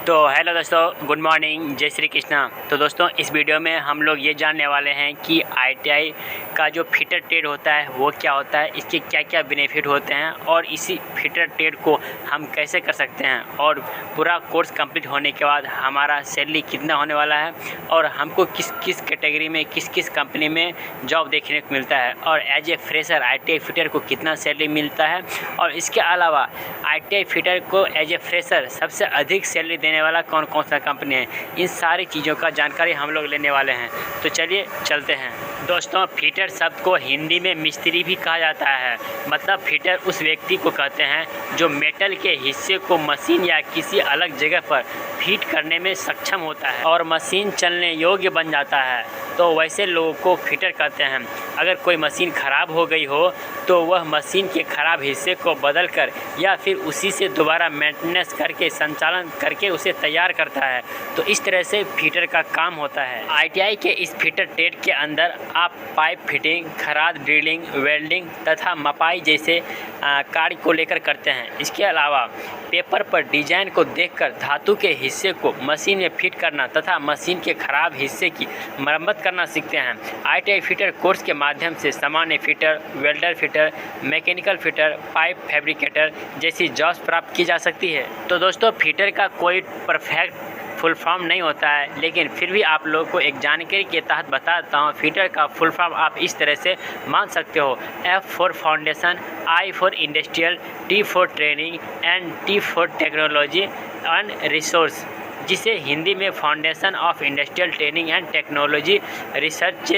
तो हेलो दोस्तों, good morning, जय श्री कृष्णा। तो दोस्तों, इस वीडियो में हम लोग ये जानने वाले हैं कि आईटीआई का जो फिटर ट्रेड होता है वो क्या होता है, इसके क्या क्या बेनिफिट होते हैं और इसी फिटर ट्रेड को हम कैसे कर सकते हैं और पूरा कोर्स कंप्लीट होने के बाद हमारा सैलरी कितना होने वाला है और हमको किस किस कैटेगरी में किस किस कंपनी में जॉब देखने को मिलता है और as a fresher ITI fitter को कितना सैलरी मिलता है और इसके अलावा आईटीआई फिटर को एज ए फ्रेशर सबसे अधिक सैलरी देने वाला कौन कौन सा कंपनी है, इन सारी चीज़ों का जानकारी हम लोग लेने वाले हैं। तो चलिए चलते हैं। दोस्तों, फिटर शब्द को हिंदी में मिस्त्री भी कहा जाता है। मतलब फिटर उस व्यक्ति को कहते हैं जो मेटल के हिस्से को मशीन या किसी अलग जगह पर फिट करने में सक्षम होता है और मशीन चलने योग्य बन जाता है, तो वैसे लोगों को फिटर कहते हैं। अगर कोई मशीन ख़राब हो गई हो तो वह मशीन के ख़राब हिस्से को बदल कर या फिर उसी से दोबारा मेंटेनेंस करके संचालन करके उसे तैयार करता है। तो इस तरह से फिटर का काम होता है। आईटीआई के इस फिटर ट्रेड के अंदर आप पाइप फिटिंग, खराद ड्रिलिंग, वेल्डिंग तथा मपाई जैसे कार्य को लेकर करते हैं। इसके अलावा पेपर पर डिजाइन को देखकर धातु के हिस्से को मशीन में फिट करना तथा मशीन के खराब हिस्से की मरम्मत करना सीखते हैं। आईटीआई फिटर कोर्स के माध्यम से सामान्य fitter, welder fitter, mechanical fitter, pipe fabricator जैसी जॉब्स प्राप्त की जा सकती है। तो दोस्तों, फिटर का कोई परफेक्ट फुल फॉर्म नहीं होता है, लेकिन फिर भी आप लोगों को एक जानकारी के तहत बताता हूँ। फिटर का फुल फॉर्म आप इस तरह से मान सकते हो: F for foundation, I for industrial, T for training and T for technology and resource, जिसे हिंदी में foundation of industrial training and technology research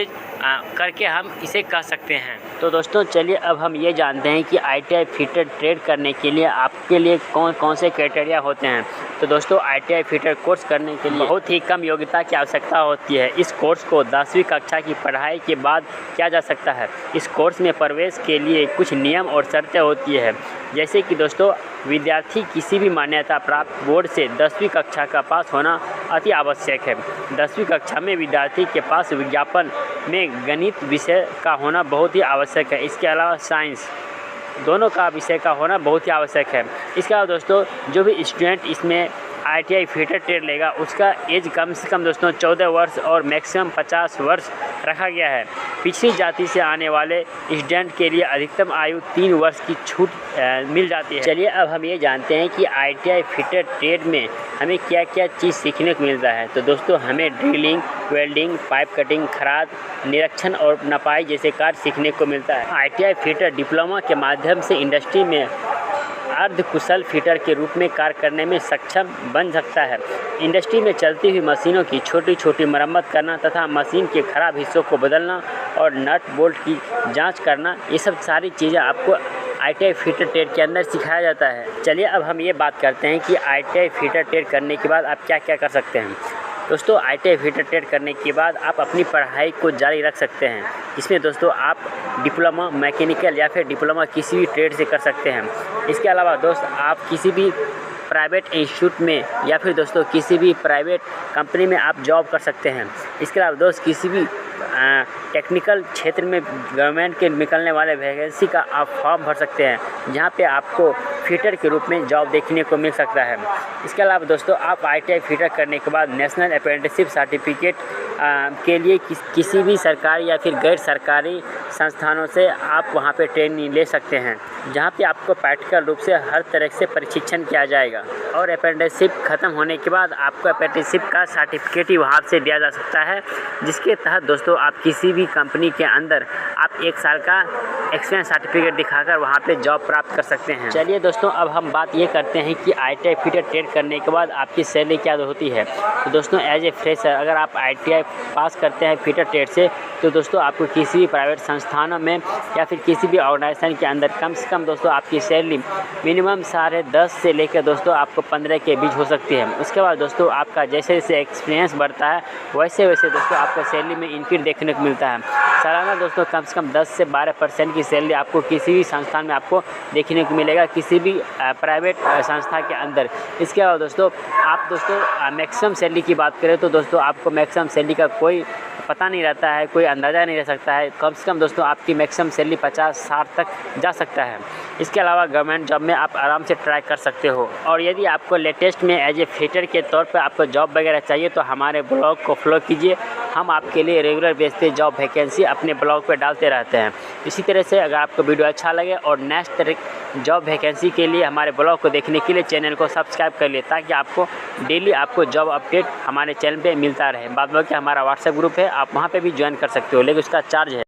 करके हम इसे कह सकते हैं। तो दोस्तों, चलिए अब हम ये जानते हैं कि आईटीआई फिटर ट्रेड करने के लिए आपके लिए कौन कौन से क्राइटेरिया होते हैं। तो दोस्तों, आईटीआई फिटर कोर्स करने के लिए बहुत ही कम योग्यता की आवश्यकता होती है। इस कोर्स को 10वीं कक्षा की पढ़ाई के बाद किया जा सकता है। इस कोर्स में प्रवेश के लिए कुछ नियम और शर्तें होती है, जैसे कि दोस्तों, विद्यार्थी किसी भी मान्यता प्राप्त बोर्ड से 10वीं कक्षा का पास होना अति आवश्यक है। 10वीं कक्षा में विद्यार्थी के पास विज्ञापन में गणित विषय का होना बहुत ही आवश्यक है। इसके अलावा साइंस दोनों का विषय का होना बहुत ही आवश्यक है। इसके अलावा दोस्तों, जो भी स्टूडेंट इसमें आईटीआई फिटर ट्रेड लेगा उसका एज कम से कम दोस्तों 14 वर्ष और मैक्सिमम 50 वर्ष रखा गया है। पिछड़ी जाति से आने वाले स्टूडेंट के लिए अधिकतम आयु 3 वर्ष की छूट मिल जाती है। चलिए अब हम ये जानते हैं कि आईटीआई फिटर ट्रेड में हमें क्या क्या चीज़ सीखने को मिलता है। तो दोस्तों, हमें ड्रिलिंग, वेल्डिंग, पाइप कटिंग, खराद, निरीक्षण और नपाई जैसे कार्य सीखने को मिलता है। आईटीआई फिटर डिप्लोमा के माध्यम से इंडस्ट्री में अर्धकुशल फिटर के रूप में कार्य करने में सक्षम बन सकता है। इंडस्ट्री में चलती हुई मशीनों की छोटी छोटी मरम्मत करना तथा मशीन के खराब हिस्सों को बदलना और नट बोल्ट की जांच करना, ये सब सारी चीज़ें आपको आईटीआई फिटर ट्रेड के अंदर सिखाया जाता है। चलिए अब हम ये बात करते हैं कि आईटीआई फिटर ट्रेड करने के बाद आप क्या क्या कर सकते हैं। दोस्तों, आईटीआई फिटर ट्रेड करने के बाद आप अपनी पढ़ाई को जारी रख सकते हैं। इसमें दोस्तों आप डिप्लोमा मैकेनिकल या फिर डिप्लोमा किसी भी ट्रेड से कर सकते हैं। इसके अलावा दोस्त, आप किसी भी प्राइवेट इंस्टीट्यूट में या फिर दोस्तों किसी भी प्राइवेट कंपनी में आप जॉब कर सकते हैं। इसके अलावा दोस्त, किसी भी टेक्निकल क्षेत्र में गवर्नमेंट के निकलने वाले वैकेंसी का आप फॉर्म भर सकते हैं, जहां पे आपको फिटर के रूप में जॉब देखने को मिल सकता है। इसके अलावा दोस्तों, आप आईटीआई फिटर करने के बाद नेशनल अप्रेंटिसशिप सर्टिफिकेट के लिए किसी भी सरकारी या फिर गैर सरकारी संस्थानों से आप वहां पे ट्रेनिंग ले सकते हैं, जहां पे आपको प्रैक्टिकल रूप से हर तरह से प्रशिक्षण किया जाएगा और अप्रेंटिसशिप ख़त्म होने के बाद आपको अप्रेंटिसशिप का सर्टिफिकेट ही वहाँ से दिया जा सकता है, जिसके तहत दोस्तों आप किसी भी कंपनी के अंदर आप 1 साल का एक्सपीरियंस सर्टिफिकेट दिखाकर वहाँ पे जॉब प्राप्त कर सकते हैं। चलिए दोस्तों, अब हम बात ये करते हैं कि आईटीआई फिटर ट्रेड करने के बाद आपकी सैलरी क्या होती है। तो दोस्तों, एज ए फ्रेशर अगर आप आईटीआई पास करते हैं फिटर ट्रेड से, तो दोस्तों आपको किसी भी प्राइवेट संस्थानों में या फिर किसी भी ऑर्गेनाइजेशन के अंदर कम से कम दोस्तों आपकी सैलरी मिनिमम 10.5 से लेकर दोस्तों आपको 15 के बीच हो सकती है। उसके बाद दोस्तों आपका जैसे जैसे एक्सपीरियंस बढ़ता है वैसे वैसे दोस्तों आपको सैलरी में इंक्रीज देखने को मिलता है। सालाना दोस्तों कम से कम 10 से 12% की सैलरी आपको किसी भी संस्थान में आपको देखने को मिलेगा, किसी भी प्राइवेट संस्था के अंदर। इसके अलावा दोस्तों आप मैक्सिमम सैलरी की बात करें तो दोस्तों आपको मैक्सिमम सैलरी का कोई पता नहीं रहता है, कोई अंदाज़ा नहीं रह सकता है। कम से कम दोस्तों आपकी मैक्सिमम सैलरी 50-60 तक जा सकता है। इसके अलावा गवर्नमेंट जॉब में आप आराम से ट्राई कर सकते हो। और यदि आपको लेटेस्ट में एज ए फिटर के तौर पर आपको जॉब वगैरह चाहिए तो हमारे ब्लॉग को फॉलो कीजिए। हम आपके लिए रेगुलर बेस पे जॉब वैकेंसी अपने ब्लॉग पे डालते रहते हैं। इसी तरह से अगर आपको वीडियो अच्छा लगे और नेक्स्ट जॉब वैकेंसी के लिए हमारे ब्लॉग को देखने के लिए चैनल को सब्सक्राइब कर लिए, ताकि आपको डेली आपको जॉब अपडेट हमारे चैनल पे मिलता रहे। बाद में हमारा व्हाट्सएप ग्रुप है, आप वहाँ पे भी ज्वाइन कर सकते हो, लेकिन उसका चार्ज है।